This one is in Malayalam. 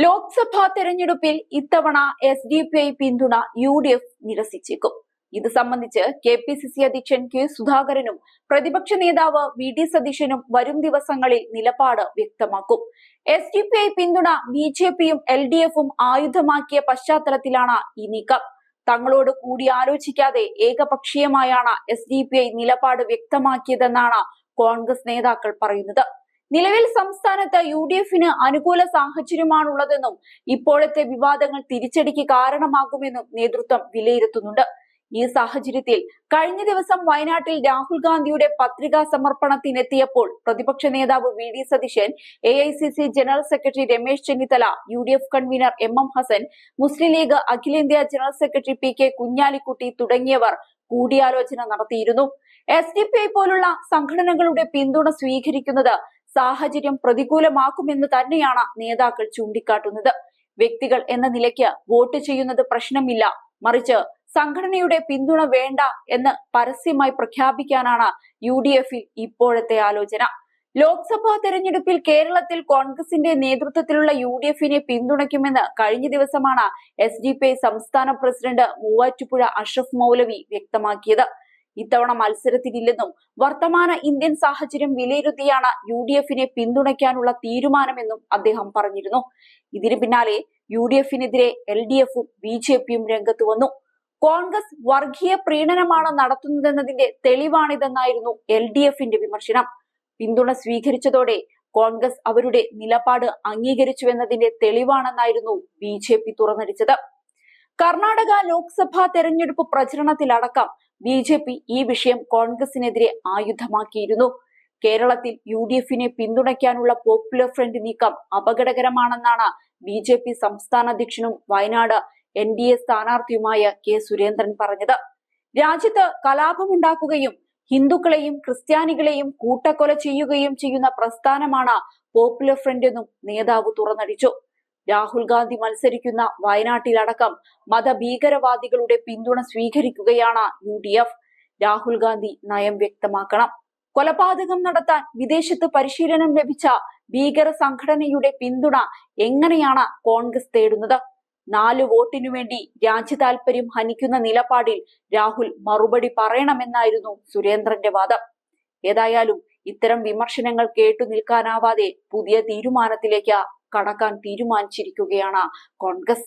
ലോക്സഭാ തെരഞ്ഞെടുപ്പിൽ ഇത്തവണ SDPI പിന്തുണ UDF നിരസിച്ചേക്കും. ഇത് സംബന്ധിച്ച് KPCC അധ്യക്ഷൻ K സുധാകരനും പ്രതിപക്ഷ നേതാവ് VD സതീശനും വരും ദിവസങ്ങളിൽ നിലപാട് വ്യക്തമാക്കും. SDPI പിന്തുണ BJPയും LDFും ആയുധമാക്കിയ പശ്ചാത്തലത്തിലാണ് ഈ നീക്കം. തങ്ങളോട് കൂടിയാലോചിക്കാതെ ഏകപക്ഷീയമായാണ് SDPI നിലപാട് വ്യക്തമാക്കിയതെന്നാണ് കോൺഗ്രസ് നേതാക്കൾ പറയുന്നത്. നിലവിൽ സംസ്ഥാനത്ത് UDFന് അനുകൂല സാഹചര്യമാണുള്ളതെന്നും ഇപ്പോഴത്തെ വിവാദങ്ങൾ തിരിച്ചടിക്ക് കാരണമാകുമെന്നും നേതൃത്വം വിലയിരുത്തുന്നുണ്ട്. ഈ സാഹചര്യത്തിൽ കഴിഞ്ഞ ദിവസം വയനാട്ടിൽ രാഹുൽ ഗാന്ധിയുടെ പത്രികാ സമർപ്പണത്തിനെത്തിയപ്പോൾ പ്രതിപക്ഷ നേതാവ് VD Satheesan, AICC general secretary Ramesh Chennithala, UDF convenor MM Hassan, Muslim League അഖിലേന്ത്യാ ജനറൽ സെക്രട്ടറി PK കുഞ്ഞാലിക്കുട്ടി തുടങ്ങിയവർ കൂടിയാലോചന നടത്തിയിരുന്നു. SDPI പോലുള്ള സംഘടനകളുടെ പിന്തുണ സ്വീകരിക്കുന്നത് സാഹചര്യം പ്രതികൂലമാക്കുമെന്ന് തന്നെയാണ് നേതാക്കൾ ചൂണ്ടിക്കാട്ടുന്നത്. വ്യക്തികൾ എന്ന നിലയ്ക്ക് വോട്ട് ചെയ്യുന്നത് പ്രശ്നമില്ല, മറിച്ച് സംഘടനയുടെ പിന്തുണ വേണ്ട എന്ന് പരസ്യമായി പ്രഖ്യാപിക്കാനാണ് UDFൽ ഇപ്പോഴത്തെ ആലോചന. ലോക്സഭാ തെരഞ്ഞെടുപ്പിൽ കേരളത്തിൽ കോൺഗ്രസിന്റെ നേതൃത്വത്തിലുള്ള UDFനെ പിന്തുണയ്ക്കുമെന്ന് കഴിഞ്ഞ ദിവസമാണ് SDPI സംസ്ഥാന പ്രസിഡന്റ് മൂവാറ്റുപുഴ അഷ്റഫ് മൗലവി വ്യക്തമാക്കിയത്. ഇത്തവണ മത്സരത്തിനില്ലെന്നും വർത്തമാന ഇന്ത്യൻ സാഹചര്യം വിലയിരുത്തിയാണ് UDFനെ പിന്തുണയ്ക്കാനുള്ള തീരുമാനമെന്നും അദ്ദേഹം പറഞ്ഞിരുന്നു. ഇതിന് പിന്നാലെ UDFനെതിരെ LDFും BJPയും രംഗത്ത് വന്നു. കോൺഗ്രസ് വർഗീയ പ്രീണനമാണ് നടത്തുന്നതെന്നതിന്റെ തെളിവാണിതെന്നായിരുന്നു LDFന്റെ വിമർശനം. പിന്തുണ സ്വീകരിച്ചതോടെ കോൺഗ്രസ് അവരുടെ നിലപാട് അംഗീകരിച്ചുവെന്നതിന്റെ തെളിവാണെന്നായിരുന്നു BJP തുറന്നടിച്ചത്. കർണാടക ലോക്സഭാ തെരഞ്ഞെടുപ്പ് പ്രചരണത്തിലടക്കം BJP ഈ വിഷയം കോൺഗ്രസിനെതിരെ ആയുധമാക്കിയിരുന്നു. കേരളത്തിൽ UDFനെ പിന്തുണയ്ക്കാനുള്ള പോപ്പുലർ ഫ്രണ്ട് നീക്കം അപകടകരമാണെന്നാണ് BJP സംസ്ഥാന അധ്യക്ഷനും വയനാട് NDA സ്ഥാനാർത്ഥിയുമായ K സുരേന്ദ്രൻ പറഞ്ഞത്. രാജ്യത്ത് കലാപമുണ്ടാക്കുകയും ഹിന്ദുക്കളെയും ക്രിസ്ത്യാനികളെയും കൂട്ടക്കൊല ചെയ്യുകയും ചെയ്യുന്ന പ്രസ്ഥാനമാണ് പോപ്പുലർ ഫ്രണ്ട് എന്നും നേതാവ് തുറന്നടിച്ചു. രാഹുൽ ഗാന്ധി മത്സരിക്കുന്ന വയനാട്ടിലടക്കം മതഭീകരവാദികളുടെ പിന്തുണ സ്വീകരിക്കുകയാണ് UDF. രാഹുൽ ഗാന്ധി നയം വ്യക്തമാക്കണം. കൊലപാതകം നടത്താൻ വിദേശത്ത് പരിശീലനം ലഭിച്ച ഭീകര സംഘടനയുടെ പിന്തുണ എങ്ങനെയാണ് കോൺഗ്രസ് തേടുന്നത്? 4 വോട്ടിനു വേണ്ടി രാജ്യ താൽപര്യം ഹനിക്കുന്ന നിലപാടിൽ രാഹുൽ മറുപടി പറയണമെന്നായിരുന്നു സുരേന്ദ്രന്റെ വാദം. ഏതായാലും ഇത്തരം വിമർശനങ്ങൾ കേട്ടു നിൽക്കാനാവാതെ പുതിയ തീരുമാനത്തിലേക്ക് കടക്കാൻ തീരുമാനിച്ചിരിക്കുകയാണ് കോൺഗ്രസ്.